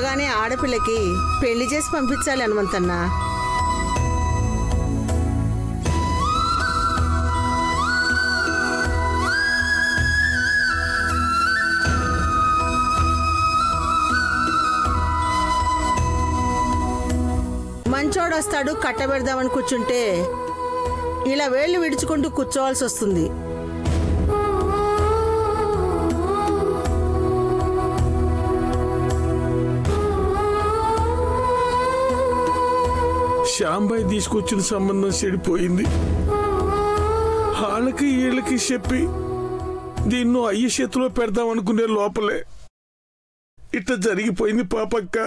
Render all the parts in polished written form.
పుట్టగానే ఆడపిల్లకి పెళ్లి చేసి పంపించాలి హనుమంతన్న. మంచోడొస్తాడు కట్టబెడదామని కూర్చుంటే ఇలా వేళ్ళు విడుచుకుంటూ కూర్చోవాల్సి వస్తుంది. శ్యాంబాయి తీసుకొచ్చిన సంబంధం చెడిపోయింది. వాళ్ళకి వీళ్ళకి చెప్పి దీన్ని అయ్య చేతిలో పెడదామనుకునే లోపలే ఇట్లా జరిగిపోయింది పాపక్క.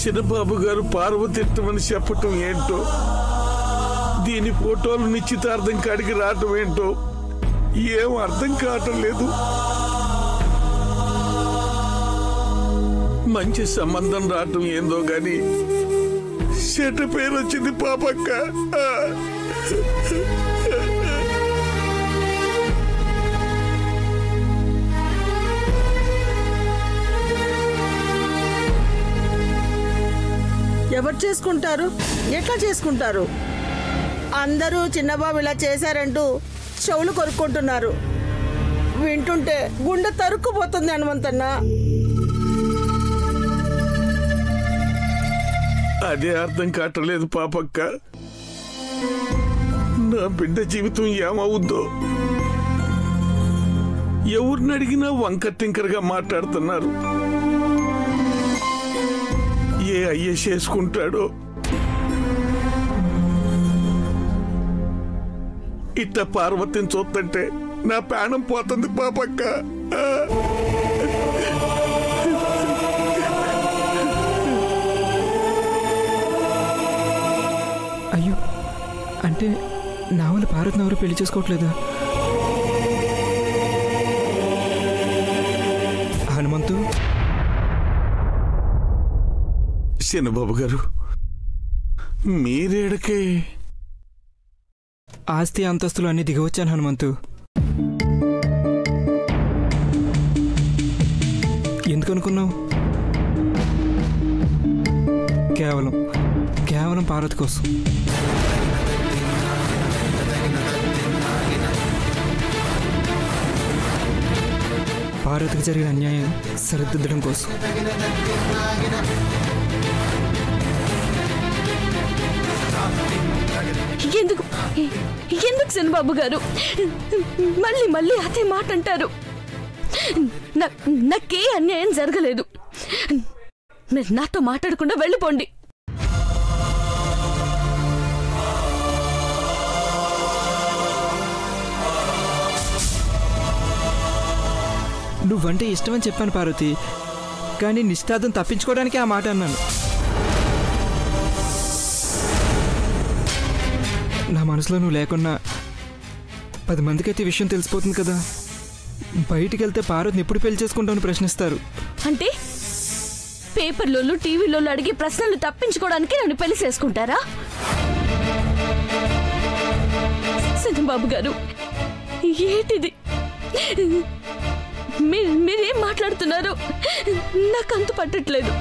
చిన్నబాబు గారు పార్వతి ఇట్టమని చెప్పటం ఏంటో, దీని ఫోటోలు నిశ్చితార్థం కాడికి రావటం ఏంటో ఏం అర్థం కావటం లేదు. మంచి సంబంధం రావటం ఏందో గాని చెట్ట పేరు వచ్చింది పాపక్క. ఎవరు చేసుకుంటారు? ఎట్లా చేసుకుంటారు? అందరూ చిన్నబాబు ఇలా చేశారంటూ చెవులు కొరుక్కుంటున్నారు. వింటుంటే గుండె తరుక్కుపోతుంది హనుమంతన్న. అదే అర్థం కావట్లేదు పాపక్క. నా బిడ్డ జీవితం ఏమవుద్దో. ఎవరిని అడిగినా వంకర టింకరగా మాట్లాడుతున్నారు. ఏ అయ్యే చేసుకుంటాడో. ఇట్ట పార్వతిని చూస్తుంటే నా ప్రాణం పోతుంది పాపక్క. అయ్యో, అంటే నా వల్ల పార్వతిని ఎవరు పెళ్లి చేసుకోవట్లేదా? హనుమంతు, చిన్నబాబు గారు మీరేడకే? ఆస్తి అంతస్తులు అన్నీ దిగవచ్చాను హనుమంతు. ఎందుకనుకున్నావు? కేవలం పార్వతి కోసం. పార్వతికి జరిగిన అన్యాయం సరిదిద్దడం కోసం. ఎందుకు చిన్నబాబు గారు మళ్ళీ మళ్ళీ అదే మాట అంటారు? నాకే అన్యాయం జరగలేదు. మీరు నాతో మాట్లాడకుండా వెళ్ళిపోండి. నువ్వంటే ఇష్టమని చెప్పాను పార్వతి, కానీ నిశ్చితార్థం తప్పించుకోవడానికి ఆ మాట అన్నాను. నా మనసులో నువ్వు లేకున్నా 10 మందికైతే విషయం తెలిసిపోతుంది కదా. బయటికి వెళ్తే పార్వతిని ఎప్పుడు పెళ్లి చేసుకుంటామని ప్రశ్నిస్తారు. అంటే పేపర్లోళ్ళు టీవీలోళ్ళు అడిగే ప్రశ్నలు తప్పించుకోవడానికి నన్ను పెళ్లి చేసుకుంటారా? సిద్ధబాబు గారు, ఏంటిది? మీరేం మాట్లాడుతున్నారు? నాకు అంతు పట్టట్లేదు.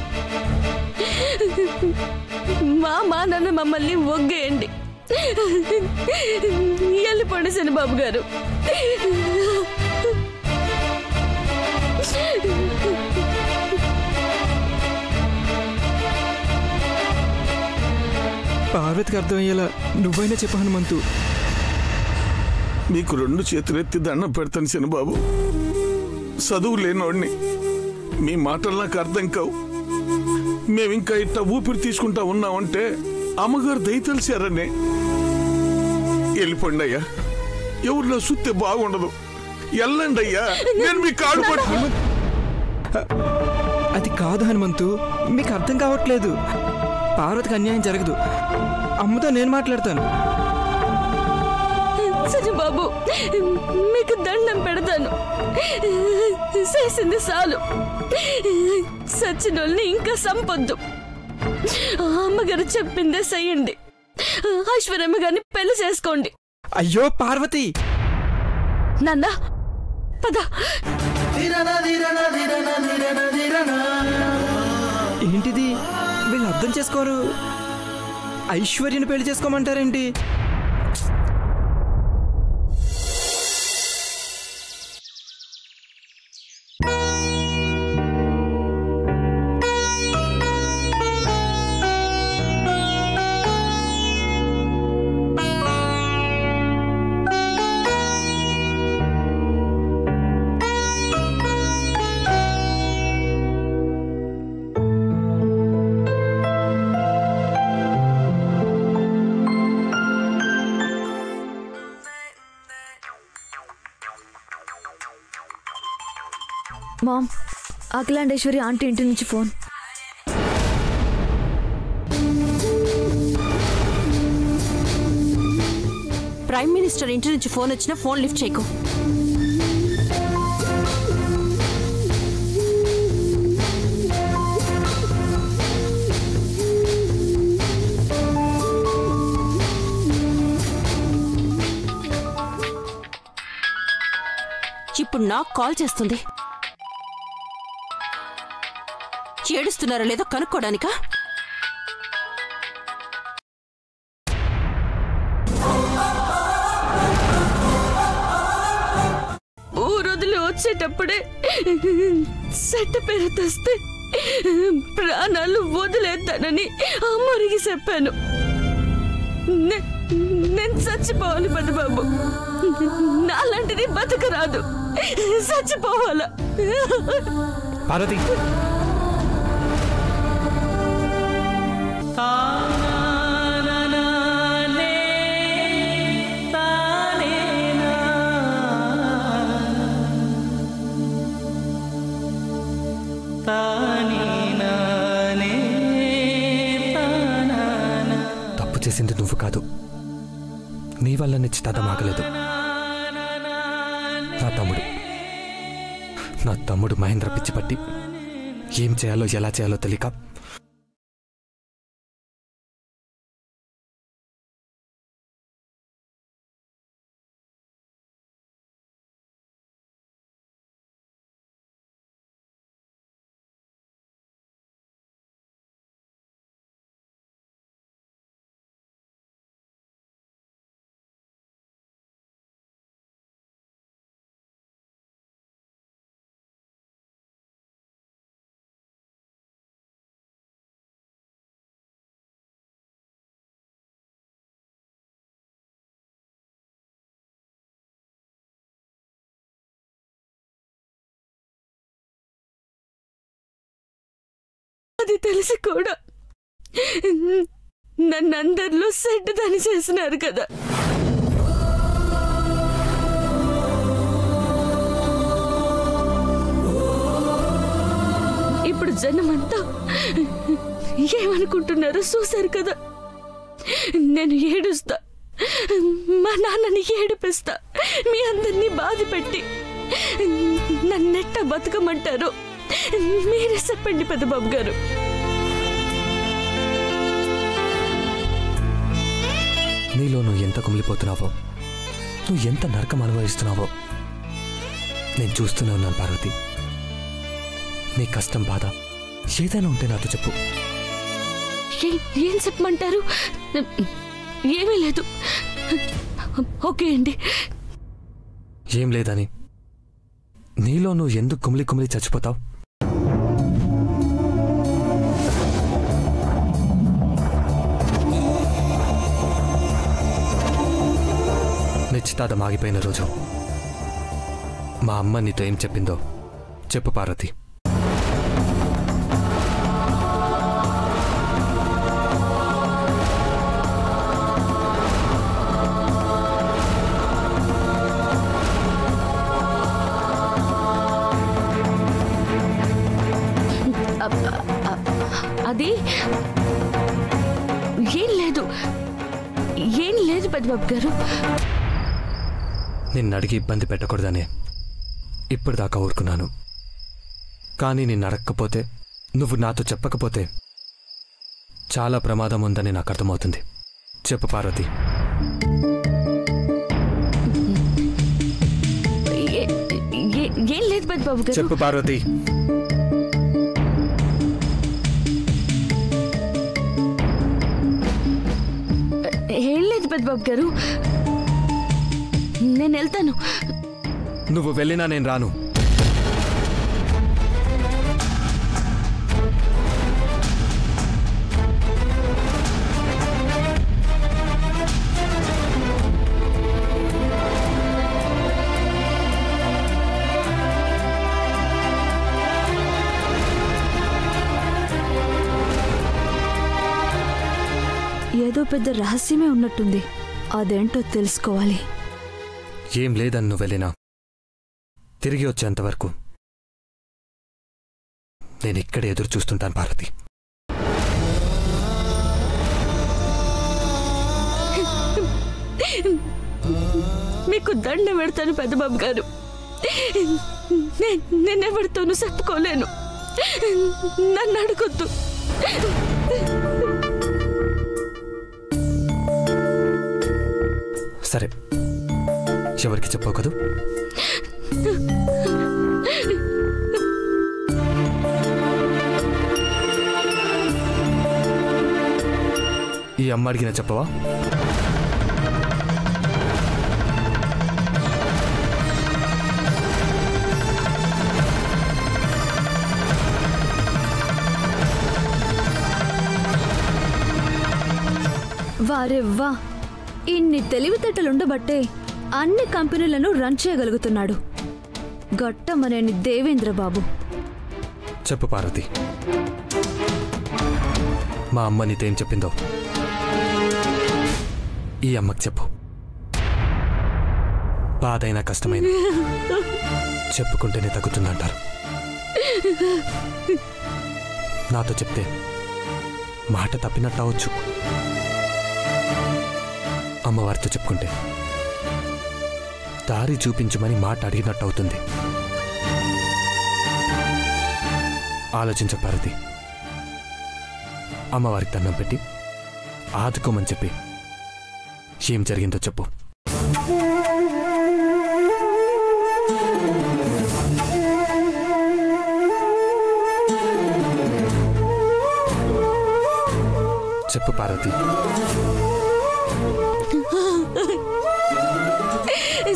మా నాన్న మమ్మల్ని ఒగ్గేయండి. వెళ్ళిపోండి సిద్ధబాబు గారు. పార్వతికి అర్థమయ్యేలా నువ్వైనా చెప్పు హనుమంతు. నీకు 2 చేతులెత్తి దండం పెడతాను చిన్నబాబు. చదువు లేనోడిని, మీ మాటలు నాకు అర్థం కావు. మేమింకా ఇట్లా ఊపిరి తీసుకుంటా ఉన్నామంటే అమ్మగారు దయ తెలిసారనే. వెళ్ళిపోండి అయ్యా, ఎవరిలో చూస్తే బాగుండదు. వెళ్ళండి అయ్యా, నేను మీ కాడు పట్టు. అది కాదు హనుమంతు, మీకు అర్థం కావట్లేదు. పార్వతికి అన్యాయం జరగదు. అమ్మతో నేను మాట్లాడతాను. బాబు, మీకు దండం పెడతాను. చేసింది చాలు. సచ్చినోళ్ళని ఇంకా సంపొద్దు. అమ్మగారు చెప్పిందే చెయ్యండి. ఐశ్వర్యమ్మ గారిని పెళ్లి చేసుకోండి. అయ్యో పార్వతి! నాన్న, పద. ఏంటిది? వీళ్ళు అర్థం చేసుకోరు. ఐశ్వర్యని పెళ్లి చేసుకోమంటారేంటి? మామ్, అఖిలాండేశ్వరి ఆంటీ ఇంటి నుంచి ఫోన్. ప్రైమ్ మినిస్టర్ ఇంటి నుంచి ఫోన్ వచ్చినా ఫోన్ లిఫ్ట్ చేయకు. ఇప్పుడు నాకు కాల్ చేస్తుంది. ఏడుస్తున్నారో లేదో కనుక్కోడానికా? ఊరొదిలి వచ్చేటప్పుడే సెట్ట పేరు తెస్తే ప్రాణాలు వదిలేద్దానని అమ్మరికి చెప్పాను. నేను చచ్చిపోవాలి పెద్దబాబు. నాలాంటిది బతకరాదు, చచ్చిపోవాలా? పార్వతి, తప్పు చేసింది నువ్వు కాదు. నీ వల్ల నిశ్చితార్థం ఆగలేదు. నా తమ్ముడు మహేంద్ర పిచ్చి పట్టి ఏం చేయాలో ఎలా చేయాలో తెలియక అది తెలిసి కూడా నన్నందరిలో సెడ్డదని చేసినారు కదా. ఇప్పుడు జనమంతా ఏమనుకుంటున్నారో చూశారు కదా. నేను ఏడుస్తా, మా నాన్నని ఏడిపిస్తా, మీ అందరినీ బాధ పెట్టి నన్నెట్ట బతకమంటారో మీరే చెప్పండి పెద్దబాబు గారు. నీలో నువ్వు ఎంత కుమిలిపోతున్నావో, నువ్వు ఎంత నరకం అనుభవిస్తున్నావో నేను చూస్తూనే ఉన్నాను పార్వతి. నీ కష్టం, బాధ ఏదైనా ఉంటే నాతో చెప్పు. ఏం చెప్పమంటారు? ఏమీ లేదు. ఓకే అండి. ఏం లేదని నీలో నువ్వు ఎందుకు కుమిలి కుమిలి చచ్చిపోతావు? నిశ్చితార్థం ఆగిపోయిన రోజు మా అమ్మ నీతో ఏం చెప్పిందో చెప్పు పార్వతి. అది ఏం లేదు పెద్దబాబు గారు. నిన్ను అడిగి ఇబ్బంది పెట్టకూడదనే ఇప్పటిదాకా ఊరుకున్నాను. కానీ నిన్ను అడగకపోతే, నువ్వు నాతో చెప్పకపోతే చాలా ప్రమాదం ఉందని నాకు అర్థమవుతుంది. చెప్పు పార్వతి. ఏం లేదు పెద్దబాబు గారు. చెప్పు పార్వతి. ఏం లేదు పెద్దబాబు గారు, నేను వెళ్తాను. నువ్వు వెళ్ళినా నేను రాను. ఏదో పెద్ద రహస్యమే ఉన్నట్టుంది. అదేంటో తెలుసుకోవాలి. ఏం లేదని నువ్వు వెళ్ళినా తిరిగి వచ్చేంతవరకు నేను ఇక్కడే ఎదురు చూస్తుంటాను పార్వతి. మీకు దండ పెడతాను పెద్దబాబు గారు. నేనెవరితోనూ చెప్పుకోలేను. నన్ను అడగొద్దు. సరే, ఎవరికి చెప్పావు కదూ? ఈ అమ్మ అడిగిన చెప్పవా? వారెవ్వా, ఇన్ని తెలివితేటలుండబట్టే అన్ని కంపెనీలను రన్ చేయగలుగుతున్నాడు గట్టమనేని దేవేంద్రబాబు. చెప్పు పార్వతి, మా అమ్మ నీతేం చెప్పిందో ఈ అమ్మకి చెప్పు. బాధైనా కష్టమైన చెప్పుకుంటేనే తగ్గుతుందంటారు. నాతో చెప్తే మాట తప్పినట్టు అవచ్చు. అమ్మవారితో చెప్పుకుంటే దారి చూపించమని మాట అడిగినట్టు అవుతుంది. ఆలోచించ పార్వతి. అమ్మవారికి దండం పెట్టి ఆదుకోమని చెప్పి ఏం జరిగిందో చెప్పు. చెప్పు పార్వతి.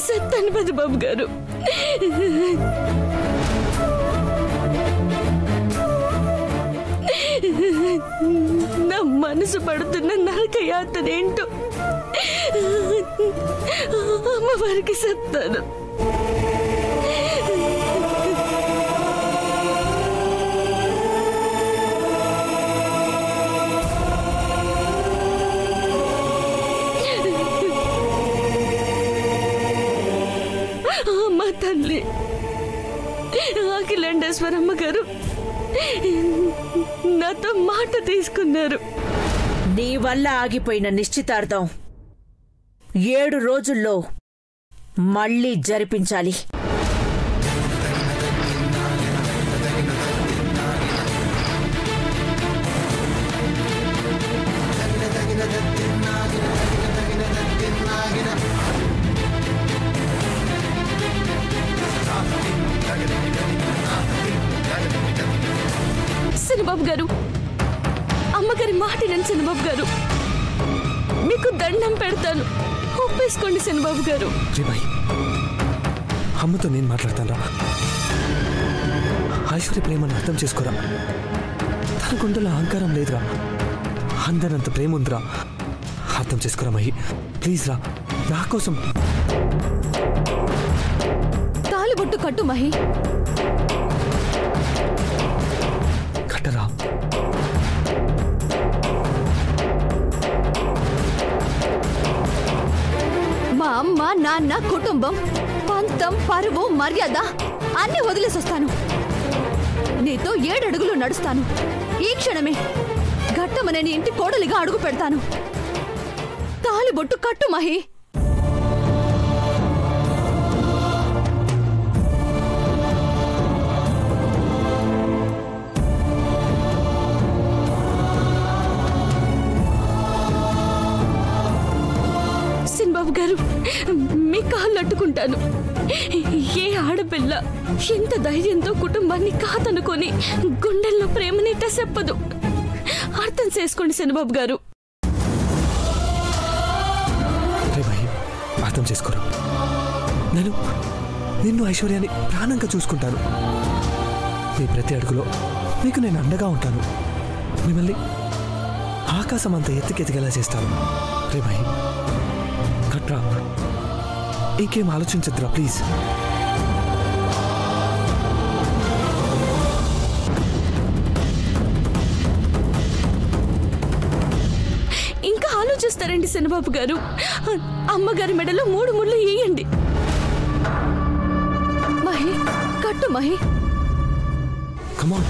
సత్తాను పెద్దబాబు గారు. నా మనసు పడుతున్న నరక యాతనేంటో అమ్మవారికి చెప్తాను. అమ్మ తల్లి అఖిలాండేశ్వరమ్మ గారు నాతో మాట తీసుకున్నారు. నీ వల్ల ఆగిపోయిన నిశ్చితార్థం 7 రోజుల్లో మళ్ళీ జరిపించాలి. శనిబాబు గారు, అమ్మగారి మాట నేను శనిబాబు గారు, మీకు దండం పెడతాను. ఒప్పేసుకోండి శనిబాబు గారు. అమ్మతో నేను మాట్లాడతాను రా. ఐశ్వర్య ప్రేమను అర్థం చేసుకోరా. తన గుండెలో అహంకారం లేదురా, అందరంత ప్రేమ ఉందిరా. అర్థం చేసుకోరా మహి, ప్లీజ్ రా, నా కోసం. తాళిబొట్టు కట్టు మహి. కట్టరా. మా అమ్మ, నాన్న, కుటుంబం, పంతం, పరువు, మర్యాద అన్ని వదిలేసొస్తాను. నీతో 7 అడుగులు నడుస్తాను. ఈ క్షణమే ఘట్టమనేని ఇంటి కోడలిగా అడుగు పెడతాను. తాళిబొట్టు కట్టు మహి. సిన్బాబు గారు, మీ కాళ్ళు అట్టుకుంటాను. ఏ ఆడపిల్ల ఎంత ధైర్యంతో కుటుంబాన్ని కాదనుకొని గుండెల్లో ప్రేమని చెప్పదు. అర్థం చేసుకోండి శనిబాబు గారు. అర్థం చేసుకోరు. నిన్ను ఐశ్వర్యాన్ని ప్రాణంగా చూసుకుంటాను. మీ ప్రతి అడుగులో మీకు నేను అండగా ఉంటాను. మిమ్మల్ని ఆకాశం అంత ఎత్తుకెదిగేలా చేస్తాను. రే భాయ్ కట్రా, ఇంకేం ఆలోచించద్దురా ప్లీజ్. ఇంకా ఆలోచిస్తారండి శనిబాబు గారు. అమ్మగారి మెడలో 3 ముళ్ళు వేయండి. మహి కట్టు Mahi. Come on.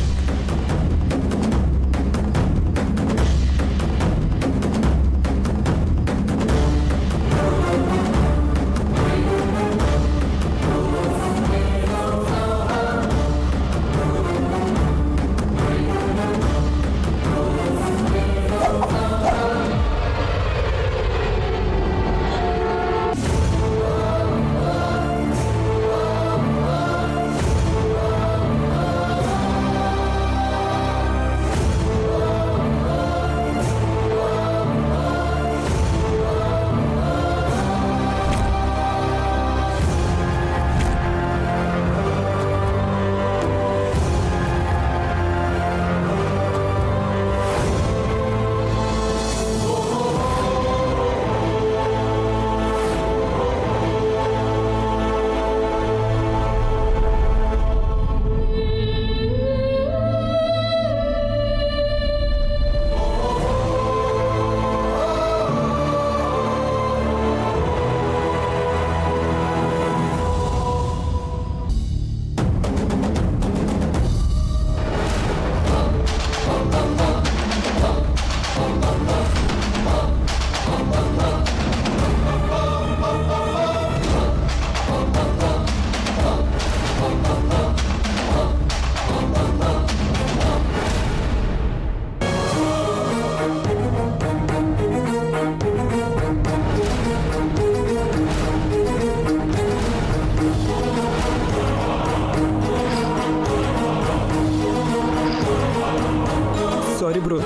Sorry bro.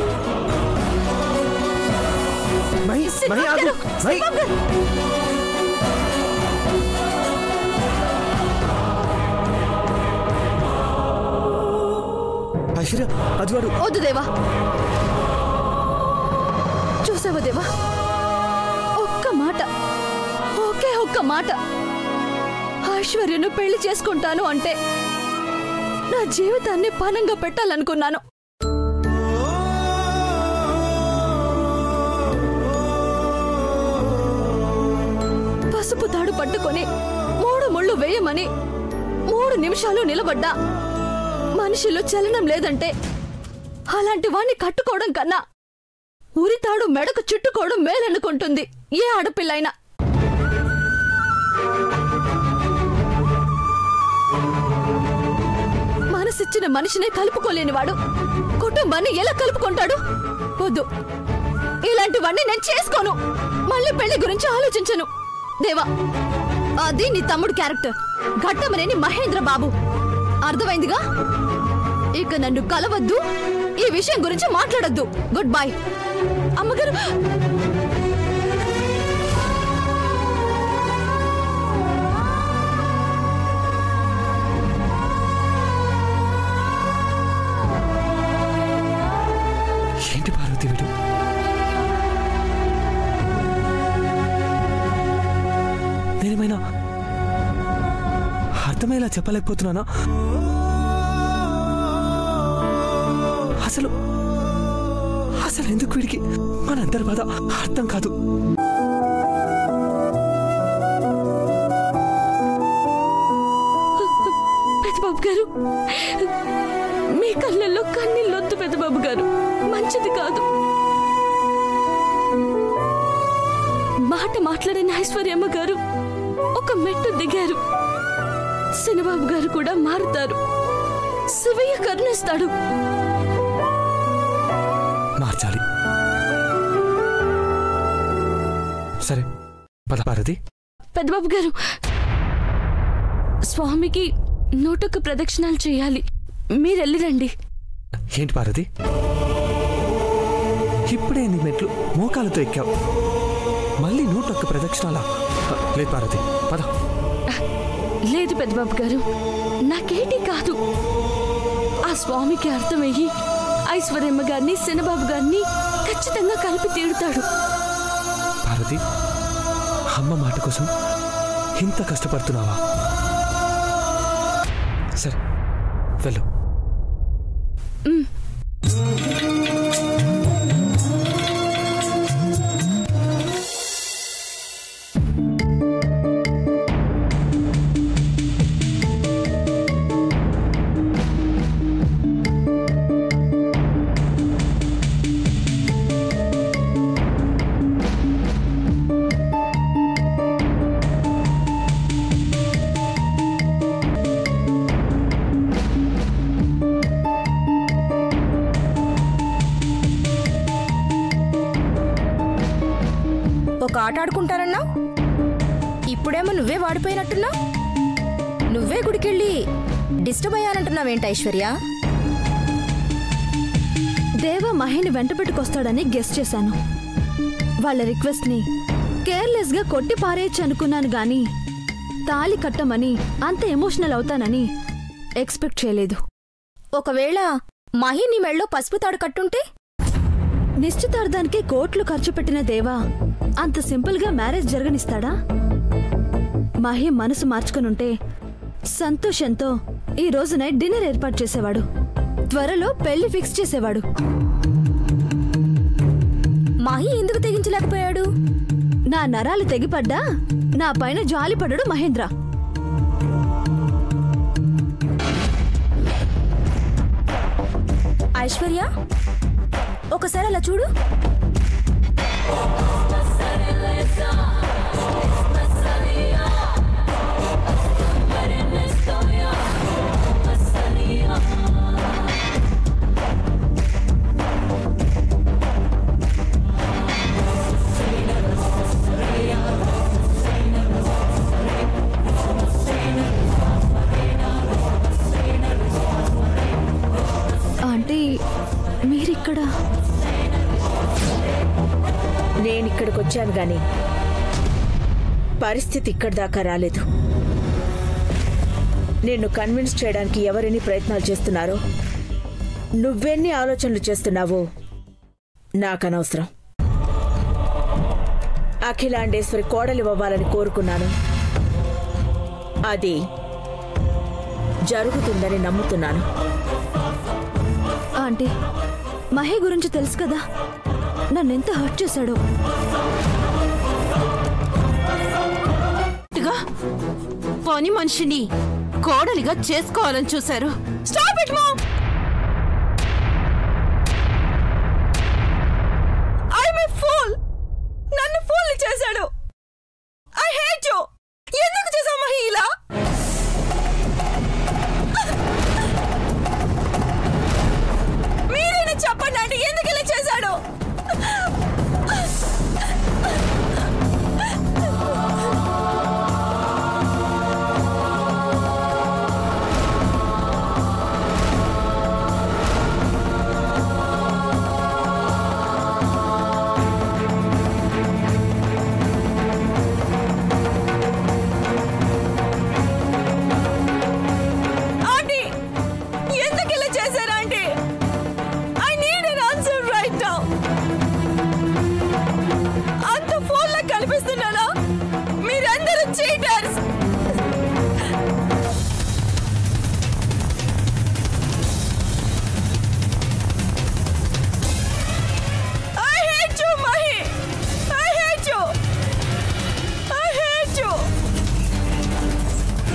Aishwarya అది వాడు. వద్దు దేవా. చూసావా దేవా, ఒక్క మాట, ఒకే ఒక్క మాట, ఐశ్వర్యను పెళ్లి చేసుకుంటాను అంటే నా జీవితాన్ని పణంగా పెట్టాలనుకున్నాను. పసుపు తాడు పట్టుకొని 3 ముళ్ళు వేయమని 3 నిమిషాలు నిలబడ్డా మనిషిలో చలనం లేదంటే అలాంటి వాణ్ణి కట్టుకోవడం కన్నా ఉరితాడు మెడకు చుట్టుకోవడం మేలనుకుంటుంది ఏ ఆడపిల్లైనా. మనసిచ్చిన మనిషినే కలుపుకోలేనివాడు కుటుంబాన్ని ఎలా కలుపుకుంటాడు? వద్దు, ఇలాంటివన్నీ నేను చేసుకోను. మళ్ళీ పెళ్లి గురించి ఆలోచించను. దేవా, అది నీ తమ్ముడు క్యారెక్టర్, ఘట్టమనేని మహేంద్ర బాబు. అర్థమైందిగా? ఇక నన్ను కలవద్దు, ఈ విషయం గురించి మాట్లాడొద్దు. Good bye. అమ్మగారు, ఏంటి పార్వతి వీడు? నేనేమైనా అర్థమయ్యేలా చెప్పలేకపోతున్నానా? అసలు అసలు ఎందుకు వీడికి మనందరి బాధ అర్థం కాదు. పెద్దబాబు గారు, మీ కళ్ళల్లో కన్నీళ్ళొద్దు పెద్దబాబు గారు, మంచిది కాదు. మాట మాట్లాడిన ఐశ్వర్యమ్మ గారు ఒక మెట్టు దిగారు. శనిబాబు గారు కూడా మారుతారు. శివయ్య కరుణిస్తాడు. మార్చాలి. సరే పద పార్వతి. పెద్దబాబు గారు, స్వామికి 101 ప్రదక్షిణాలు చేయాలి. మీరెళ్ళిరండి. ఏంటి పార్వతి, ఇప్పుడే నీ మెట్లు మోకాలతో ఎక్కావు, మళ్ళీ 101 ప్రదక్షిణాలా? లేదు పార్వతి, పద. లేదు పెద్దబాబు గారు, నాకేంటి కాదు. ఆ స్వామికి అర్థమయ్యి ఐశ్వర్యమ్మ గారిని చిన్నబాబు గారిని ఖచ్చితంగా కలిపి తీరుతాడు. పార్వతి, అమ్మ మాట కోసం ఇంత కష్టపడుతున్నావా? సరే వెళ్ళు. ఒక ఆట ఆడుకుంటారన్నా, ఇప్పుడేమో నువ్వే వాడిపోయినట్టున్నా. నువ్వే గుడికెళ్ళి డిస్టర్బ్ అయ్యానంటున్నావేంటి ఐశ్వర్య? దేవ మహిని వెంట పెట్టుకొస్తాడని గెస్ చేశాను. వాళ్ళ రిక్వెస్ట్ని కేర్లెస్గా కొట్టి పారేయచ్చు అనుకున్నాను గాని తాళి కట్టమని అంత ఎమోషనల్ అవుతానని ఎక్స్పెక్ట్ చేయలేదు. ఒకవేళ మహి నీ మెళ్ళో పసుపు తాడు కట్టుంటే? నిశ్చితార్థానికి కోట్లు ఖర్చు పెట్టిన దేవా అంత సింపుల్గా మ్యారేజ్ జరగనిస్తాడా? మహి మనసు మార్చుకునుంటే సంతోషంతో ఈ రోజు నైట్ డిన్నర్ ఏర్పాటు చేసేవాడు, త్వరలో పెళ్లి ఫిక్స్ చేసేవాడు. మహి ఎందుకు తెగించలేకపోయాడు? నా నరాలు తెగిపడ్డా నా పైన జాలిపడ్డాడు మహేంద్ర. ఐశ్వర్య, ఒకసారి అలా చూడు. ఆంటీ, మీరిక్కడ? నేనిక్కడికి వచ్చాను గాని పరిస్థితి ఇక్కడి దాకా రాలేదు. నిన్ను కన్విన్స్ చేయడానికి ఎవరెన్ని ప్రయత్నాలు చేస్తున్నారో, నువ్వెన్ని ఆలోచనలు చేస్తున్నావో నాకనవసరం. అఖిలాండేశ్వరి కోడలివ్వాలని కోరుకున్నాను. అది జరుగుతుందని నమ్ముతున్నాను. ఆంటీ, మహి గురించి తెలుసు కదా, నన్నెంత హర్ట్ చేశాడో. పని మనిషిని కోడలిగా చేసుకోవాలని చూశారు. Stop it mom. I'm a fool. నన్ను ఫూల్ చేశాడు. I hate you. ఎందుకు చేసావు మహి ఇలా? మీరేనా చెప్పండి అంటే ఎందుకు ఇలా చేశాడు?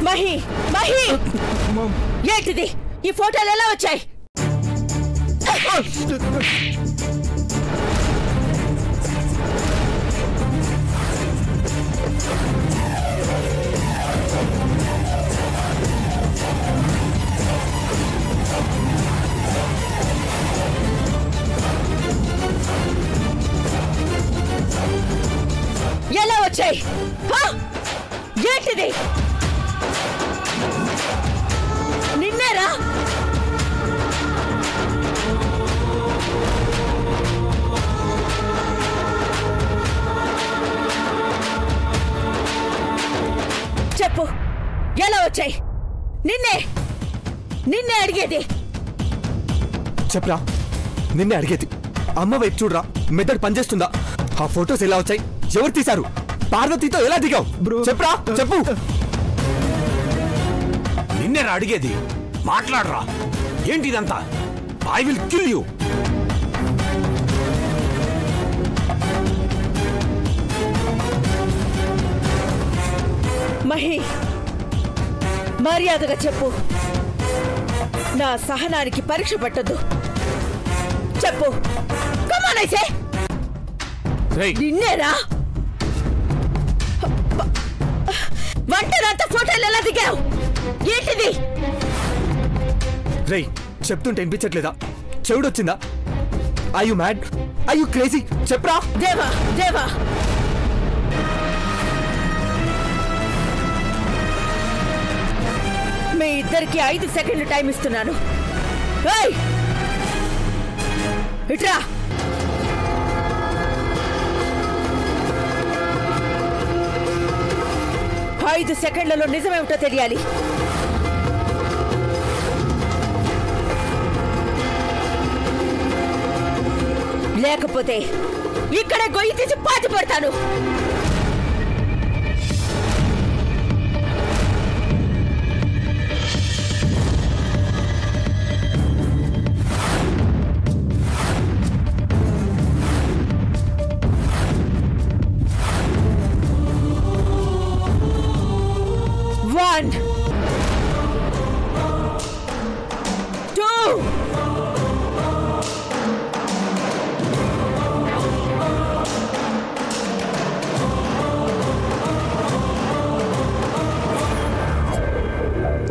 మహి, మహి, ఏంటిది? ఈ ఫోటోలు ఎలా వచ్చాయి? ఎలా వచ్చాయి? ఏంటిది? నిన్నే అడిగేది. చెప్పరా, నిన్నే అడిగేది. అమ్మ వైపు చూడరా, మెదడు పనిచేస్తుందా? ఆ ఫొటోస్ ఎలా వచ్చాయి? ఎవరు తీశారు? పార్వతితో ఎలా దిగావు? చెప్పరా, చెప్పు. నిన్నేరా అడిగేది, మాట్లాడరా. ఏంటిదంతా? I will kill you. Mahi, మర్యాదగా చెప్పు. నా సహనానికి పరీక్ష పట్టద్దు. చెప్పు. కమానైసే నిన్నేరా? వంటనంత ఫోటోలు ఎలా దిగావు? ఏంటిది? రేయ్, చెప్తుంటే వినిపించట్లేదా? చెవుడొచ్చిందా? I you mad? I you crazy? చెప్పరా. దేవా, దేవా, మీ ఇద్దరికి 5 సెకండ్లు టైం ఇస్తున్నాను. ఇట్రా. ఐదు సెకండ్లలో నిజమేమిటో తెలియాలి. లేకపోతే ఇక్కడే గొయ్యి తీసి పాతి పడతాను. One, 2,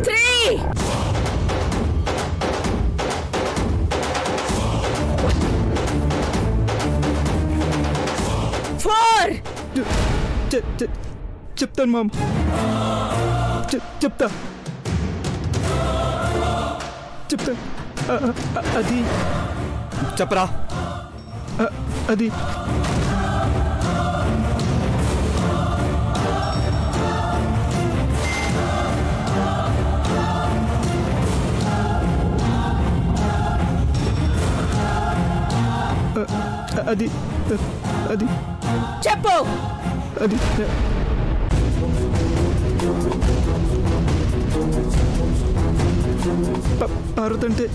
3. Four. చెప్తాను మామ్, చెప్తా. అది చెప్పరా. అది అది అది చెప్పు. అది పార్వతంటే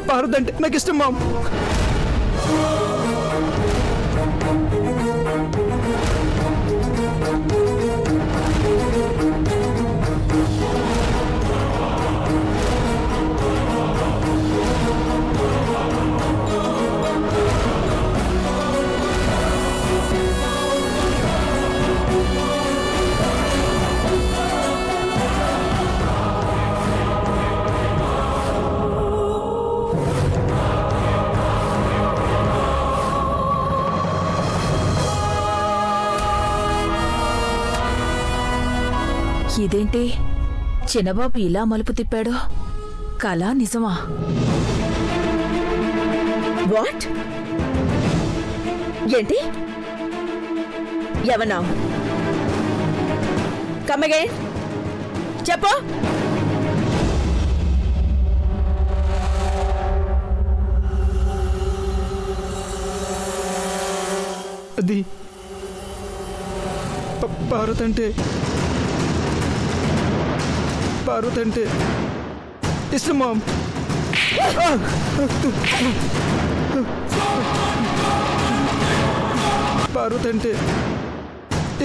పార్వతంటే నాకు ఇష్టం మామ్. ఇదేంటి చిన్నబాబు ఇలా మలుపు తిప్పాడు? కళా నిజమా? వాట్? ఏంటి? ఎవనా? Come again. చెప్పు. అది పార్వతంటే ఇష్టం మామ్. పార్వతంటే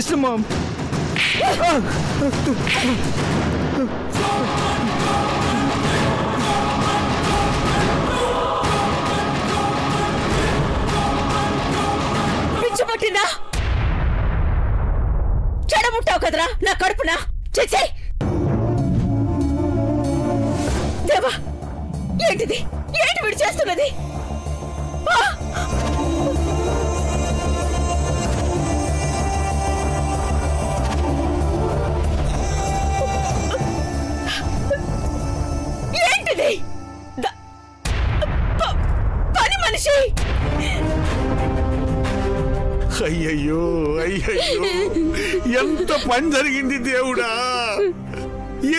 ఇష్టం మామ్. పిచ్చి పట్టిందా? చెడముట్టావు కదరా నా కడుపున. చేసే దేవా, ఏంటిది? ఏంటి వీడు చేస్తున్నది? ఏంటిది? పని మనిషి. అయ్యయ్యో, అయ్యయ్యో. ఎంత పని జరిగింది దేవుడా!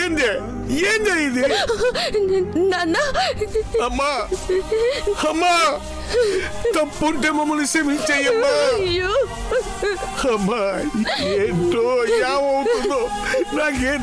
ఏందే ఏందే ఇది? నాన్న అమ్మా అమ్మా, తప్పుంటే మమ్మల్ని క్షమించేయమ్మా. అమ్మా, ఏంటో ఏమవుతుందో నాకేం.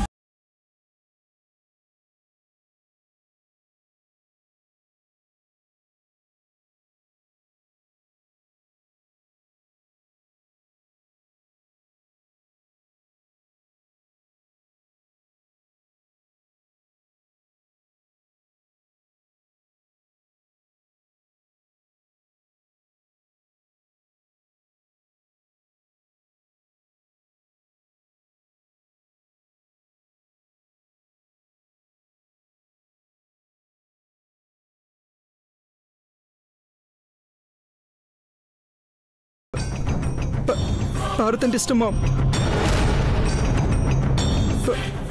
పార్వతి అంటే ఇష్టమా?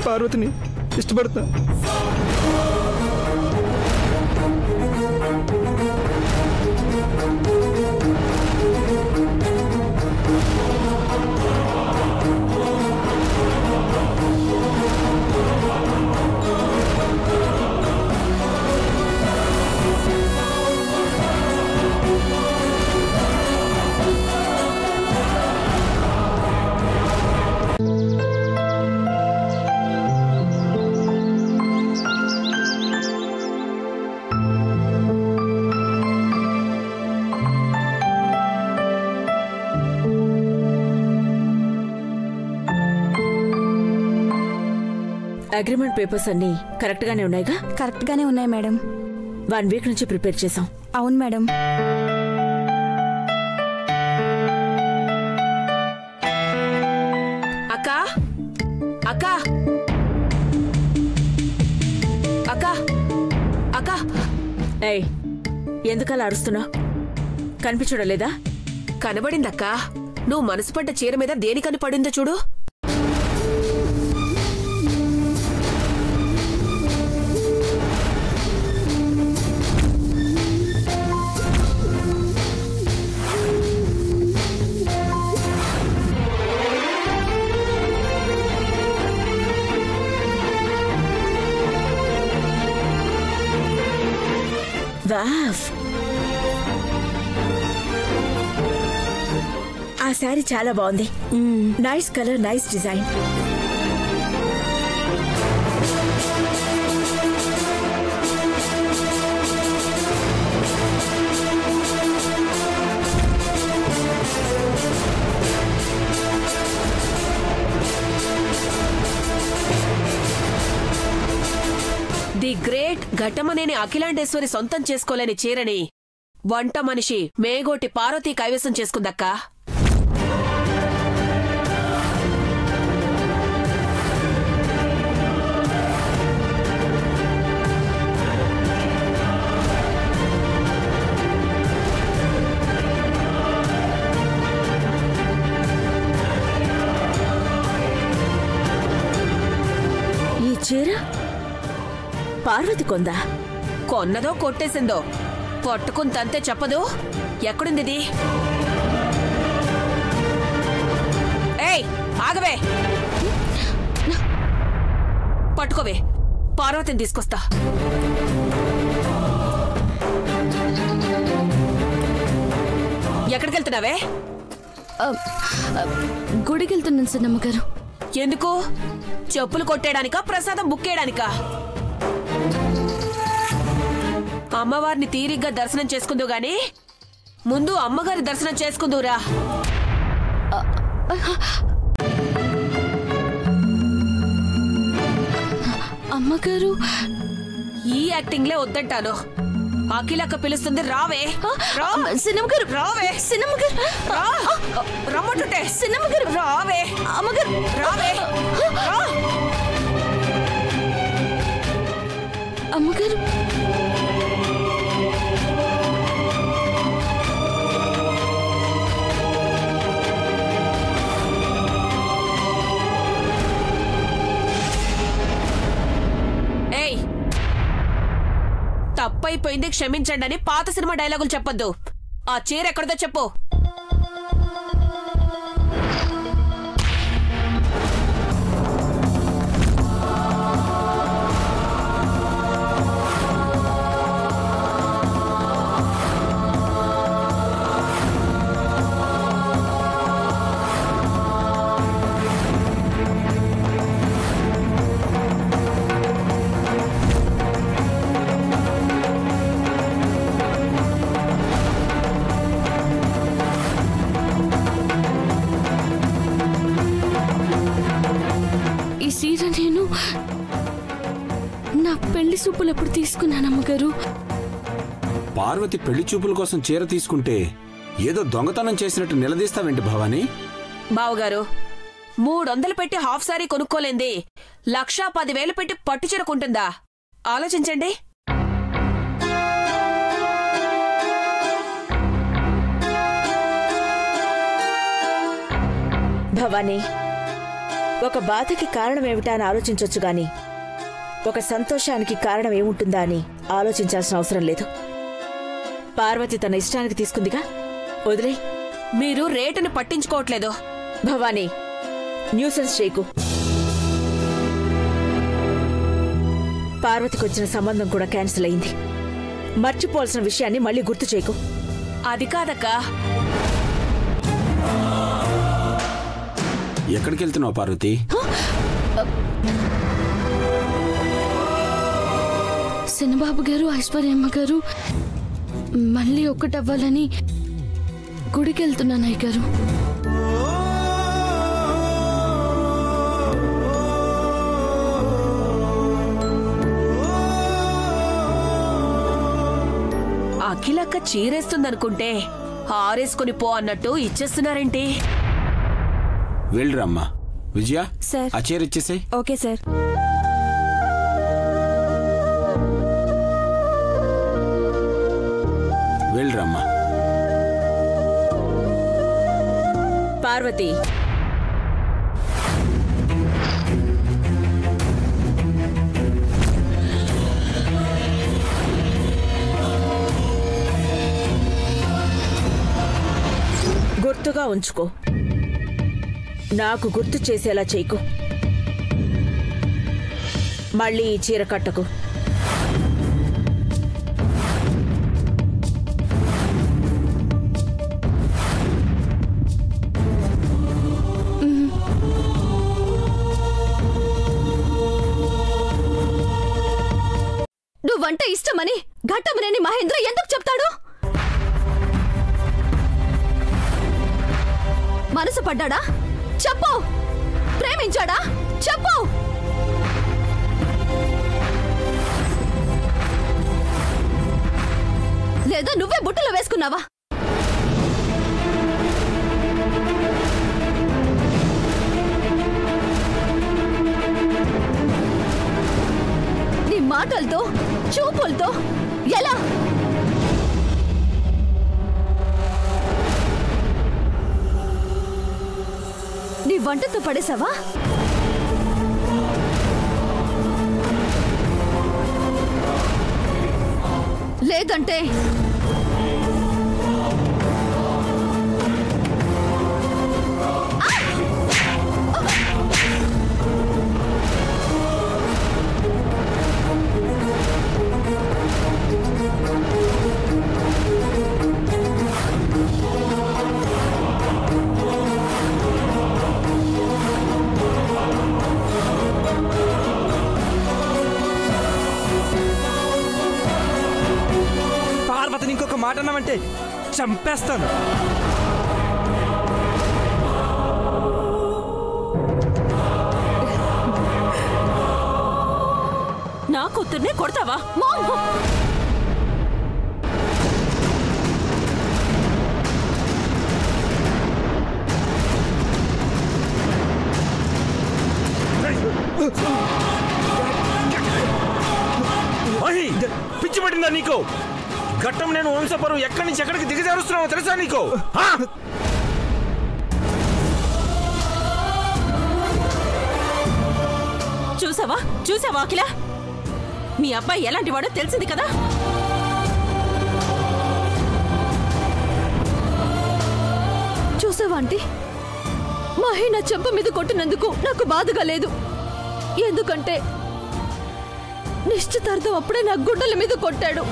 పార్వతిని ఇష్టపడతా. అగ్రిమెంట్ పేపర్స్ అన్ని కరెక్ట్ గానే ఉన్నాయిగా? కరెక్ట్ గానే ఉన్నాయి మేడం. 1 వీక్ నుంచి ప్రిపేర్ చేసాం. అవును మేడం. అక్క అక్క అక్క అక్క ఏయ్, ఎందుకలా అరుస్తున్నావు? కనిపించడం లేదా? కనబడిందక్క. నువ్వు మనసు పడ్డ చీర మీద దేనికని పడిందో చూడు. వావ్, ఆ శారీ చాలా బాగుంది. Nice colour, nice design. The great Ghattamaneni Akhilandeshwari సొంతం చేసుకోలేని చీరని వంట మనిషి మేగోటి పార్వతి కైవసం చేసుకుందక్కా. ఈ చీర పార్వతి కొందా? కొన్నదో కొట్టేసిందో పట్టుకుని తంతే చెప్పదు. ఎక్కడుంది? ఏయ్, ఆగవే. పట్టుకోవే, పార్వతిని తీసుకొస్తా. ఎక్కడికి వెళ్తున్నావే? గుడికి వెళ్తున్నాను సిన్నమ్మగారు. ఎందుకు? చెప్పులు కొట్టేయడానికా, ప్రసాదం బుక్కేయడానికా? అమ్మవారిని తీరిగ్గా దర్శనం చేసుకుందు గాని ముందు అమ్మగారి దర్శనం చేసుకుందురా. అమ్మగారు, ఈ యాక్టింగ్లే వద్దంటాను. అఖిలక్క పిలుస్తుంది, రావే. సిన్నమ్మగారు, రావే. సిన్నమ్మగారు, రమ్మంటుంటే సిన్నమ్మగారు, రావే. అమ్మగారు, రావే. అమ్మగారు. ఏయ్, తప్పైపోయింది, క్షమించండి అని పాత సినిమా డైలాగులు చెప్పొద్దు. ఆ చీర ఎక్కడిదో చెప్పు. చీర నేను నా పెళ్లి చూపులప్పుడు తీసుకున్నానమ్మగారు. పార్వతి పెళ్లి చూపుల కోసం చీర తీసుకుంటే ఏదో దొంగతనం చేసినట్టు నిలదీస్తావేంటి భవానీ? బావగారు 300 పెట్టి హాఫ్ సారీ కొనుక్కోలేంది 1,10,000 పెట్టి పట్టు చీర కొంటుందా? ఆలోచించండి. భవానీ, ఒక బాధకి కారణమేమిటా అని ఆలోచించొచ్చు గాని ఒక సంతోషానికి కారణం ఏముంటుందా అని ఆలోచించాల్సిన అవసరం లేదు. పార్వతి తన ఇష్టానికి తీసుకుందిగా, వదిలే. మీరు రేటుని పట్టించుకోవట్లేదు. భవానీ, న్యూసెన్స్ చేయకు. పార్వతికి వచ్చిన సంబంధం కూడా క్యాన్సిల్ అయింది. మర్చిపోవాల్సిన విషయాన్ని మళ్ళీ గుర్తు చేయకు. అది కాదక్కా. ఎక్కడికి వెళ్తున్నావు పార్వతి? శనబాబు గారు, ఐశ్వర్యమ్మ గారు మళ్ళీ ఒక్కటవ్వాలని గుడికి వెళ్తున్నాను అయ్యగారు. అఖిలక్క చీరేస్తుందనుకుంటే ఆరేసుకుని పో అన్నట్టు ఇచ్చేస్తున్నారేంటి? వెళ్ళరమ్మా. విజయ, సార్. ఆ చీర ఇచ్చేసాయి. Okay sir. వెళ్ళరమ్మా. పార్వతి, గుర్తుగా ఉంచుకో. నాకు గుర్తు చేసేలా చేయకు. మళ్ళీ ఈ చీర కట్టకు. నువ్వంటే ఇష్టమని ఘట్టమనేని మహేంద్ర ఎందుకు చెప్తాడు? మనసు పడ్డాడా? చెప్పు. ప్రేమించాడా? చెప్పు. లేదా నువ్వే బుట్టలో వేసుకున్నావా? నీ మాటలతో, చూపులతో ఎలా? నీ వంటతో పడేసావా? లేదంటే పార్వతిని ఇంకొక మాట అన్నామంటే చంపేస్తాను. నా కూతుర్నే కొడతావా? పిచ్చి పట్టిందా నీకు? ఘట్టం నేను వంశపరువు ఎక్కడి నుంచి ఎక్కడికి దిగజారుస్తున్నావో తెలుసా నీకు? చూసావా అఖిల? మీ అబ్బాయి ఎలాంటి వాడో తెలిసింది కదా. చూసావా ఆంటీ, మహి నా చెంప మీద కొట్టినందుకు నాకు బాధగా లేదు. ఎందుకంటే నిశ్చితార్థం అప్పుడే నా గుడ్డల మీద కొట్టాడు.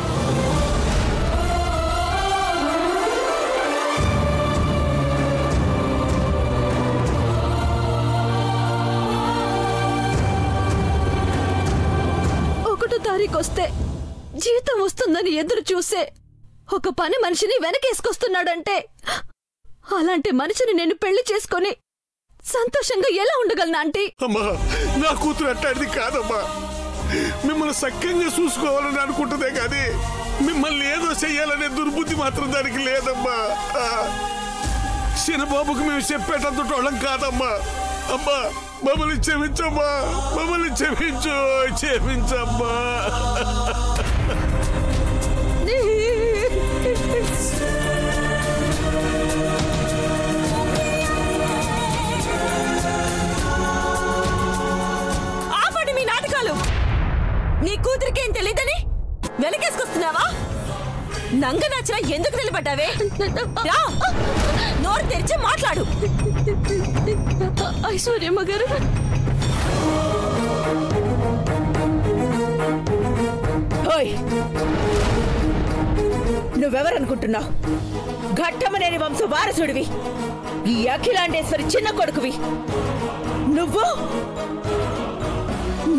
వస్తే జీతం వస్తుందని ఎదురు చూసే ఒక పని మనిషిని వెనకేసుకొస్తున్నాడంటే అలాంటి మనిషిని నేను పెళ్లి చేసుకొని సంతోషంగా ఎలా ఉండగలను ఆంటీ? అమ్మా, నా కూతురు అట్టాడిది కాదమ్మా. మిమ్మల్ని సఖ్యంగా చూసుకోవాలని అనుకుంటుందే కానీ మిమ్మల్ని ఏదో చెయ్యాలనే దుర్బుద్ధి మాత్రం దానికి లేదమ్మా. చిన్నబాబుకు మేము చెప్పేటంత వాళ్ళం కాదమ్మా. అమ్మా, మమ్మల్ని క్షమించమ్మా, మమ్మల్ని క్షమించమ్మా. ఆపండి మీ నాటకాలు. నీ కూతురికేం తెలీదని వెనకేసుకొస్తున్నావా? నంగనాచిన ఎందుకు నిలబడ్డావే? నోరు తెరిచి మాట్లాడు. ఐశ్వర్యమ్మ గారు, నువ్వెవరనుకుంటున్నావు? ఘట్టమనేని వంశ వారసుడివి, ఈ అఖిలాండేశ్వరి చిన్న కొడుకువి.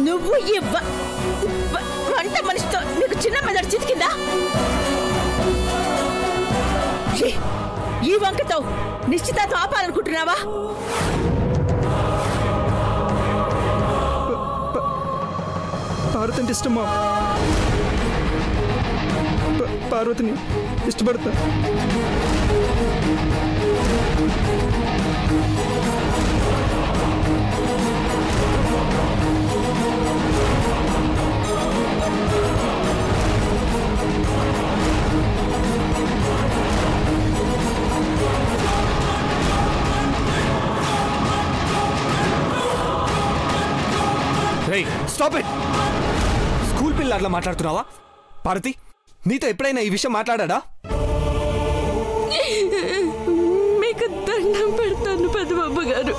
నువ్వు ఈ వంట మనిషితో నీకు చిన్న మెదడు చితికిందా? ఈ వంకతో నిశ్చితార్థం ఆపాలనుకుంటున్నావా? పార్వతి అంటే ఇష్టమా? పార్వతిని ఇష్టపడతా. Stop it! స్కూల్ పిల్ల అట్లా మాట్లాడుతున్నావా? పార్వతి, నీతో ఎప్పుడైనా ఈ విషయం మాట్లాడా? మీకు దండం పెడతాను పెద్దబాబు గారు,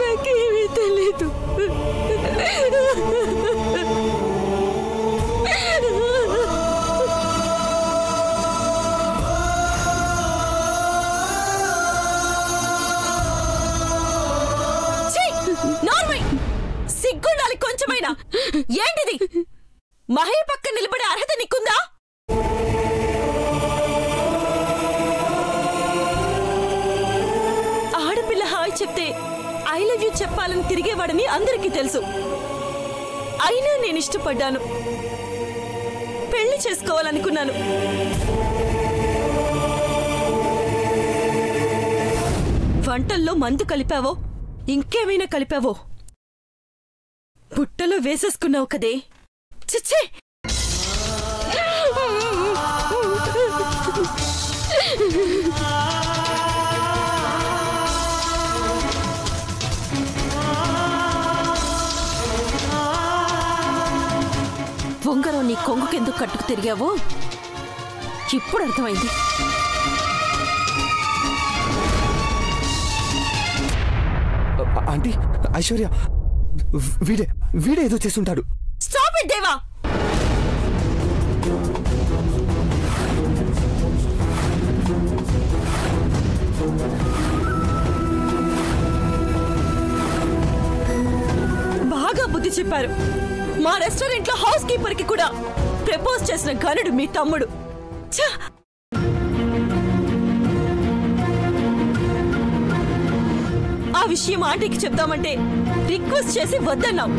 నాకేమీ తెలీదు. సిగ్గుండాలి కొంచెమైనా. ఏంటిది? మహే పక్క నిలబడే అర్హత నీకుందా? ఆడపిల్ల హాయ్ చెప్తే ఐ లవ్ యూ చెప్పాలని తిరిగేవాడని అందరికీ తెలుసు. అయినా నేను ఇష్టపడ్డాను, పెళ్లి చేసుకోవాలనుకున్నాను. వంటల్లో మందు కలిపావో ఇంకేమైనా కలిపావో బుట్టలో వేసేసుకున్నావు కదే. చిచ్చే! ఉంగరం నీ కొంగుకెందుకు కట్టుకు తిరిగావో ఇప్పుడు అర్థమైంది. ఆంటీ, ఐశ్వర్య, వీడే ఏదో చేస్తుంటాడు. స్టాప్ ఇట్ దేవా! బాగా బుద్ధి చెప్పారు. మా రెస్టారెంట్ లో హౌస్ కీపర్ కి కూడా ప్రపోజ్ చేసిన గనుడు మీ తమ్ముడు. ఆ విషయం ఆంటీకి చెప్దామంటే రిక్వెస్ట్ చేసి వద్దన్నావు.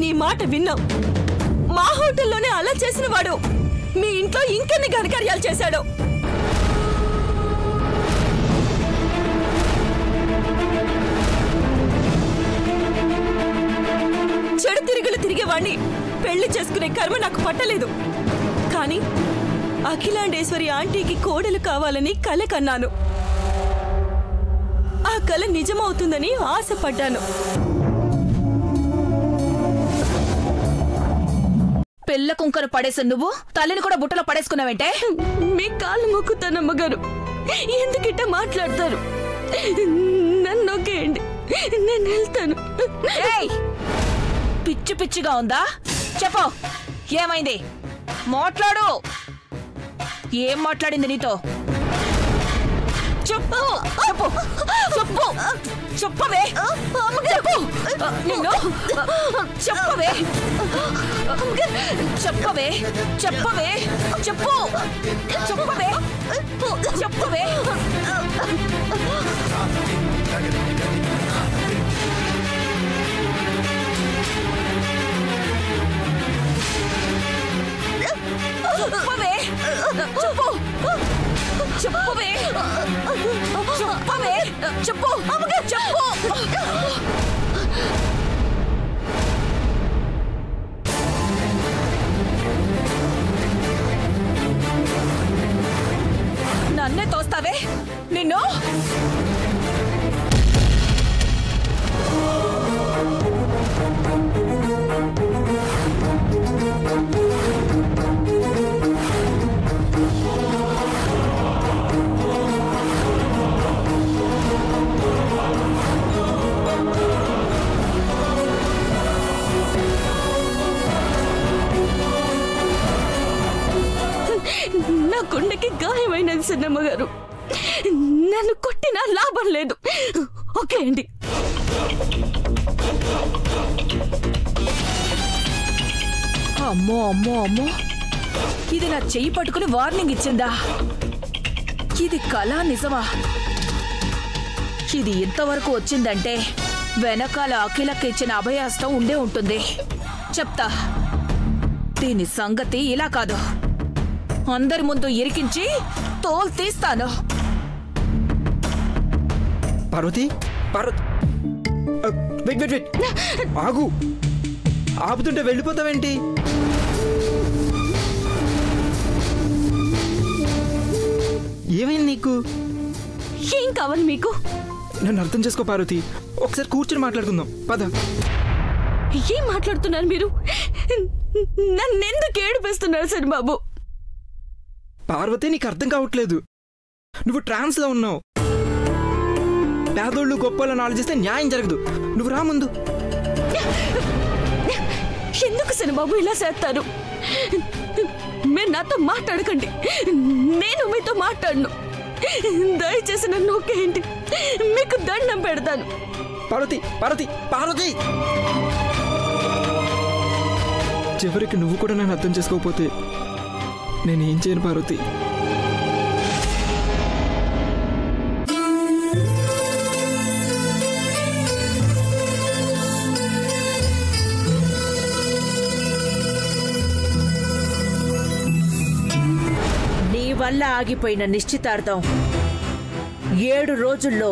నీ మాట విన్నావు. మా హోటల్లోనే అలా చేసిన వాడు మీ ఇంట్లో ఇంకెన్ని ఘనకార్యాలు చేశాడో. చెడు తిరుగులు తిరిగేవాణ్ణి పెళ్లి చేసుకునే కర్మ నాకు పట్టలేదు. కానీ అఖిలాండేశ్వరి ఆంటీకి కోడలు కావాలని కల కన్నాను. ఆ కల నిజమవుతుందని ఆశపడ్డాను. పిల్ల కుంకను పడేసి నువ్వు తల్లిని కూడా బుట్టలో పడేసుకున్నావేంటే? మీ కాళ్ళు మొక్కుతానమ్మగారు, ఎందుకిట్ట మాట్లాడతారు? నన్ను ఒకేయండి, నేను వెళ్తాను. పిచ్చి పిచ్చిగా ఉందా? చెప్పు, ఏమైంది? మాట్లాడు. ఏం మాట్లాడింది నీతో? చెప్పు చెప్పు చెప్పు చెప్పవే. చెప్పు. నిన్ను చెప్పవే చెప్పవే చెప్పవే చెప్పు చెప్పవే చెప్పవే చెప్పవే చెప్పు చెప్పవే చెప్పవే చెప్పు చెప్పు నన్నే తోస్తావే నిన్ను నా గుండెకి గాయమైనది సిన్నమ్మ గారు. నన్ను కొట్టినా లాభం లేదు. ఓకే అండి. అమ్మో అమ్మో అమ్మో, ఇది నా చెయ్యి పట్టుకుని వార్నింగ్ ఇచ్చిందా? ఇది కళ నిజమా? ఇది ఇంతవరకు వచ్చిందంటే వెనకాల అఖిలకి ఇచ్చిన అభయాస్తం ఉండే ఉంటుంది. చెప్తా, దీని సంగతి ఇలా కాదు. అందరి ముందు ఇరికించి తోలు తీస్తాను. పార్వతి, వెయిట్ వెయిట్ వెయిట్, ఆగు. ఆపుతుంటే వెళ్ళిపోతావేంటి? ఏమైంది నీకు? ఏం కావాలి మీకు? నన్ను అర్థం చేసుకో పార్వతి, ఒకసారి కూర్చొని మాట్లాడుకుందాం పద. ఏం మాట్లాడుతున్నారు మీరు? నన్నెందుకు ఏడిపిస్తున్నారు సార్ బాబు? పార్వతి, నీకు అర్థం కావట్లేదు. నువ్వు ట్రాన్స్ లో ఉన్నావు. పేదోళ్ళు గొప్పలను ఆలోచిస్తే న్యాయం జరగదు. నువ్వు రా ముందు. ఎందుకు సార్ బాబు ఇలా చేస్తారు? మీరు నాతో మాట్లాడకండి, నేను మీతో మాట్లాడను. దయచేసి నన్ను ఒకేంటి, మీకు దండం పెడతాను. పార్వతి పార్వతి పార్వతి, చివరికి నువ్వు కూడా నన్ను అర్థం చేసుకోకపోతే నేనేం చేయను పార్వతి. నీ వల్ల ఆగిపోయిన నిశ్చితార్థం 7 రోజుల్లో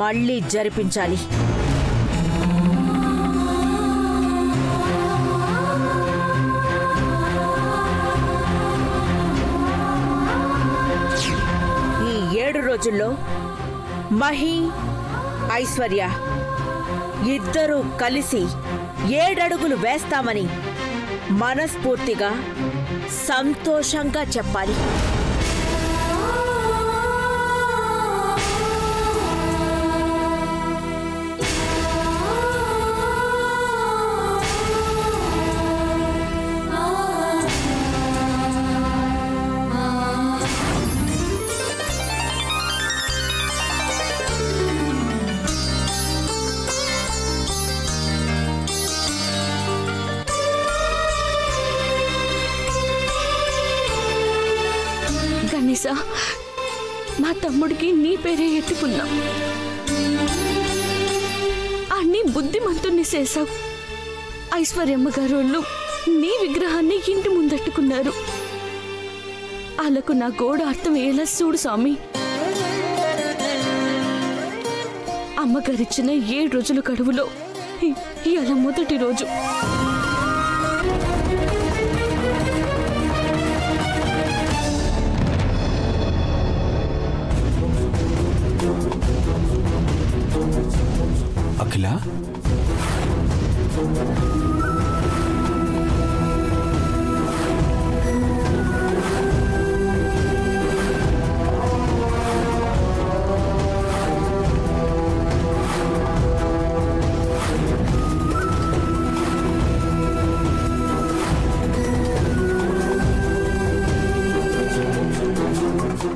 మళ్ళీ జరిపించాలి. ఈ 7 రోజుల్లో మహి, ఐశ్వర్య ఇద్దరూ కలిసి 7 అడుగులు వేస్తామని మనస్ఫూర్తిగా సంతోషంగా చెప్పాలి. గణేశా, మా తమ్ముడికి నీ పేరే ఎత్తుకున్నాం. అన్ని బుద్ధిమంతుణ్ణి చేశావు. ఐశ్వర్యమ్మ గారోళ్ళు నీ విగ్రహాన్ని ఇంటి ముందట్టుకున్నారు. వాళ్ళకు నా గోడ అర్థం ఎలా చూడు స్వామి. అమ్మగారిచ్చిన 7 రోజుల గడువులో ఇవాళ మొదటి రోజు. అఖిల,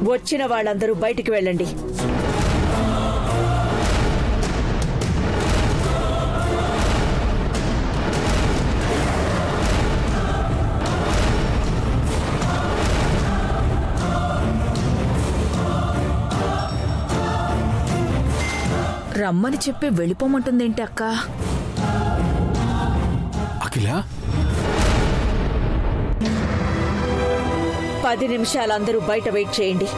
వచ్చిన వాళ్ళందరూ బయటికి వెళ్ళండి. రమ్మని చెప్పి వెళ్ళిపోమంటుందేంటి అక్క? అఖిల 10 నిమిషాలు అందరూ బయట వెయిట్ చేయండి.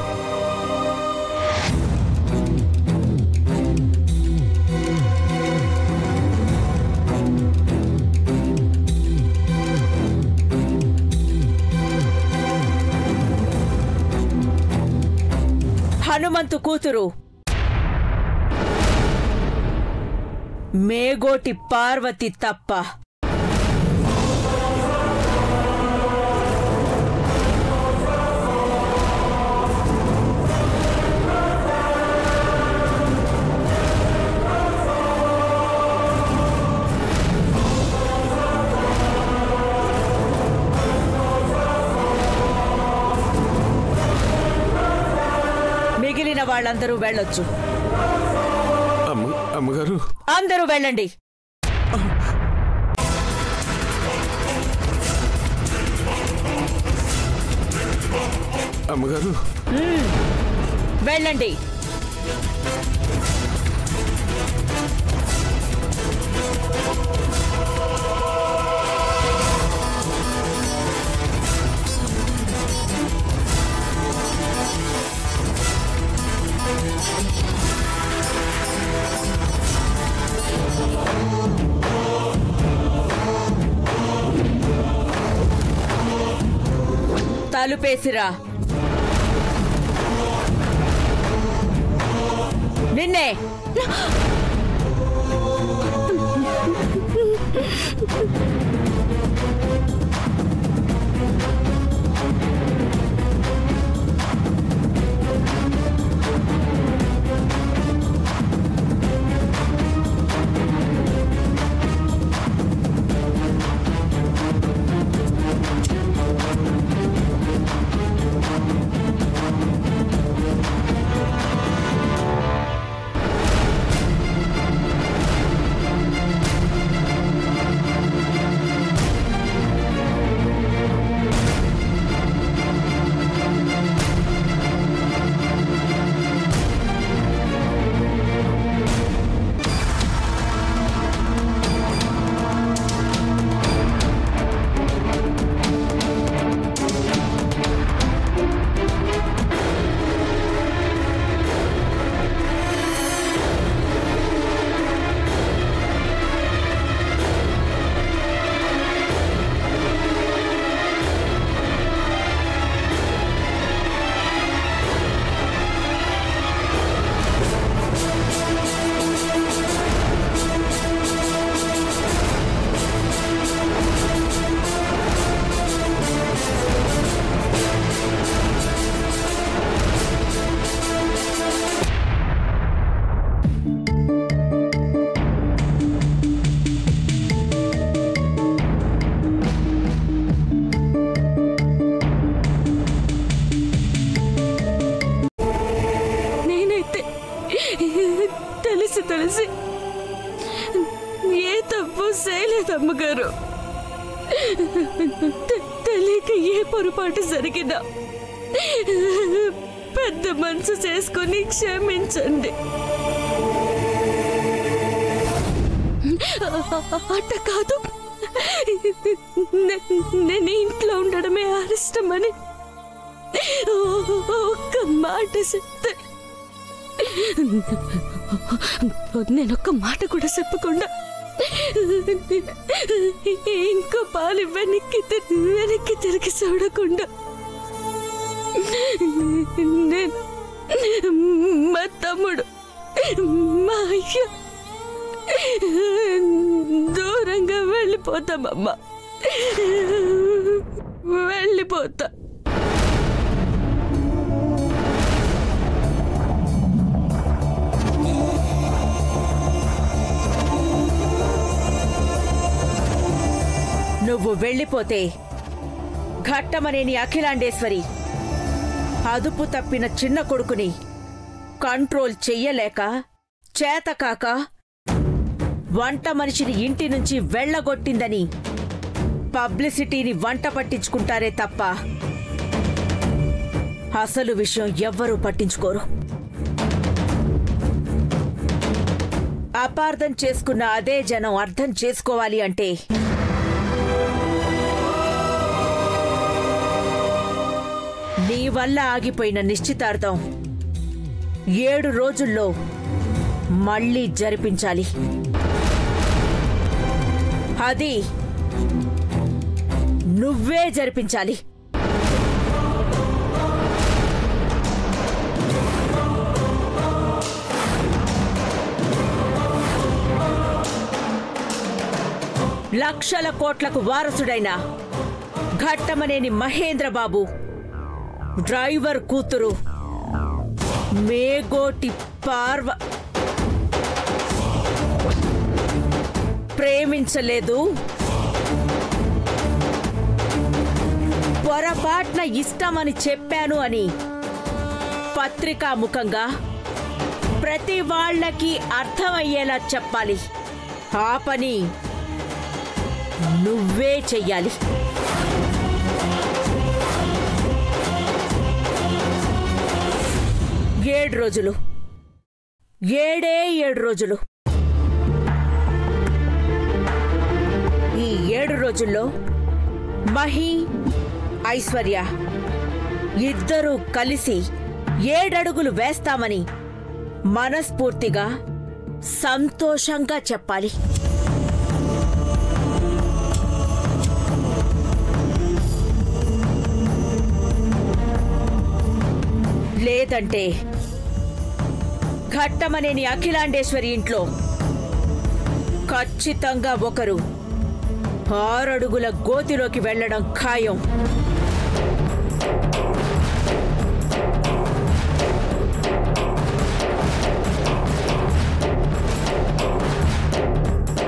హనుమంతు కూతురు మేగోటి పార్వతి తప్ప మిగిలిన వాళ్ళందరూ వెళ్ళొచ్చు. అమ్మగారు, అందరూ వెళ్ళండి. అమ్మగారు, వెళ్ళండి. తలుపేసిరా. నిన్నే. తెలిసి ఏ తప్పు చేయలేదమ్మగారు. తెలియక ఏ పొరపాటు జరిగినా పెద్ద మనసు చేసుకొని క్షమించండి. అట్ట కాదు, నేను ఇంట్లో ఉండడమే అరిష్టమని ఒక్క మాట చెప్తే నేనొక్క మాట కూడా చెప్పకుండా ఇంకో పాలు వెనక్కి తిరిగి చూడకుండా నేను మా తమ్ముడు మా అయ్య దూరంగా వెళ్ళిపోతామమ్మా, వెళ్ళిపోతా. నువ్వు వెళ్ళిపోతే ఘట్టమనేని అఖిలాండేశ్వరి అదుపు తప్పిన చిన్న కొడుకుని కంట్రోల్ చెయ్యలేక చేతకాక వంట మనిషిని ఇంటి నుంచి వెళ్ళగొట్టిందని పబ్లిసిటీని వంట పట్టించుకుంటారే తప్ప అసలు విషయం ఎవ్వరూ పట్టించుకోరు. అపార్థం చేసుకున్న అదే జనం అర్థం చేసుకోవాలి అంటే నీ వల్ల ఆగిపోయిన నిశ్చితార్థం 7 రోజుల్లో మళ్ళీ జరిపించాలి. అది నువ్వే జరిపించాలి. లక్షల కోట్లకు వారసుడైన ఘట్టమనేని మహేంద్రబాబు డ్రైవర్ కూతురు మేగోటి ప్రేమించలేదు, పొరపాట్న ఇష్టమని చెప్పాను అని పత్రికాముఖంగా ప్రతి వాళ్ళకి అర్థమయ్యేలా చెప్పాలి. ఆ పని నువ్వే చెయ్యాలి. ఏడు రోజులు, 7 రోజులు. ఈ 7 రోజుల్లో మహి, ఐశ్వర్య ఇద్దరూ కలిసి 7 అడుగులు వేస్తామని మనస్ఫూర్తిగా సంతోషంగా చెప్పాలి. లేదంటే ఘట్టమనేని అఖిలాండేశ్వరి ఇంట్లో ఖచ్చితంగా ఒకరు 6 అడుగుల గోతిలోకి వెళ్లడం ఖాయం.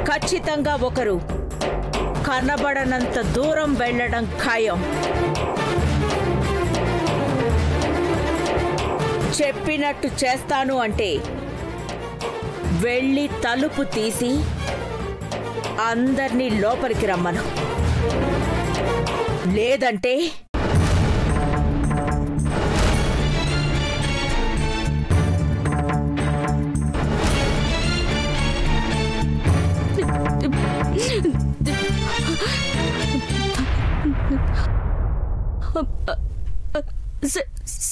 ఖచ్చితంగా ఒకరు కనబడనంత దూరం వెళ్లడం ఖాయం. చెప్పినట్టు చేస్తాను అంటే వెళ్ళి తలుపు తీసి అందర్నీ లోపలికి రమ్మను. లేదంటే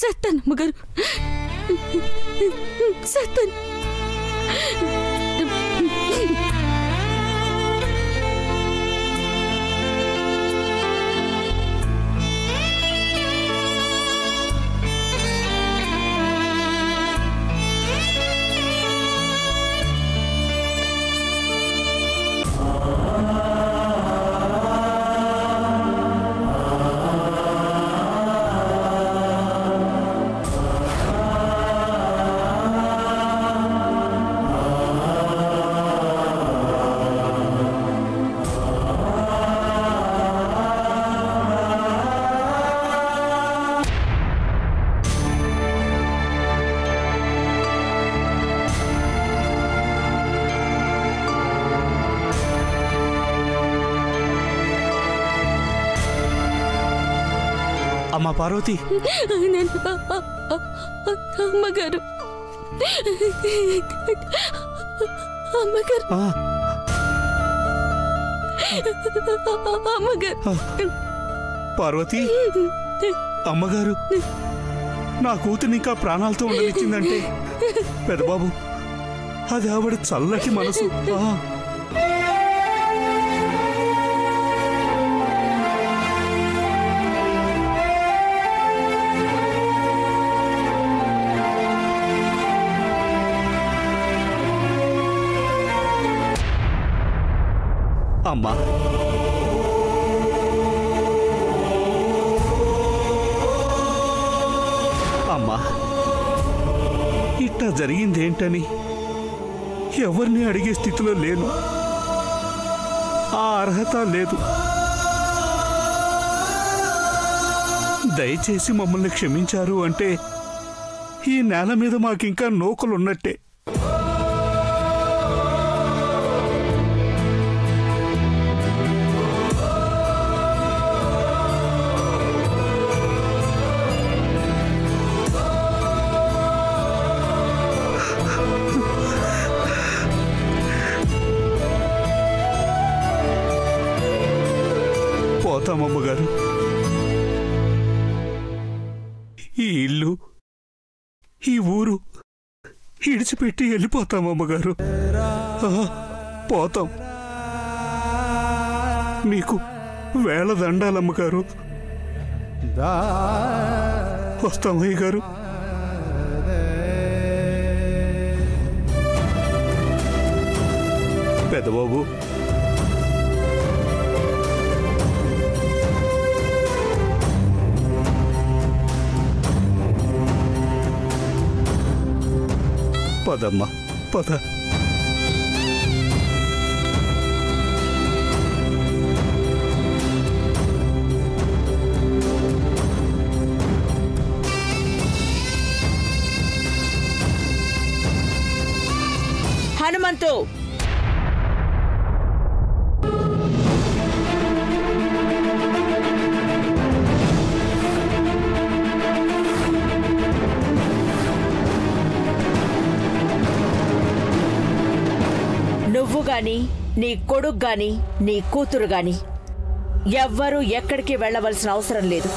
సత్తన్ అమ్మగారు, సత్తన్. అమ్మా పార్వతి, అమ్మగారు, అమ్మగారు, అమ్మగారు. పార్వతి, అమ్మగారు నా కూతురు ఇంకా ప్రాణాలతో ఉండనిచ్చిందంటే పెద్దబాబు, అది ఆవిడ చల్లటి మనసు. అమ్మా, అమ్మా, ఇట్లా జరిగిందేంటని ఎవరిని అడిగే స్థితిలో లేను. ఆ అర్హత లేదు. దయచేసి మమ్మల్ని క్షమించారు అంటే ఈ నేల మీద మాకింకా నోకలున్నట్టే. వెళ్ళిపోతామమ్మగారు. ఈ ఇల్లు, ఈ ఊరు ఇడిచిపెట్టి వెళ్ళిపోతామమ్మగారు. పోతాం. మీకు వేళ దండాలమ్మగారు. వస్తామయ్య గారు. పెద్దబాబు, పదమ్మా, పద. హనుమంతు, నువ్వు గాని, నీ కొడుకు గాని, నీ కూతురు గాని ఎవ్వరూ ఎక్కడికి వెళ్ళవలసిన అవసరం లేదు.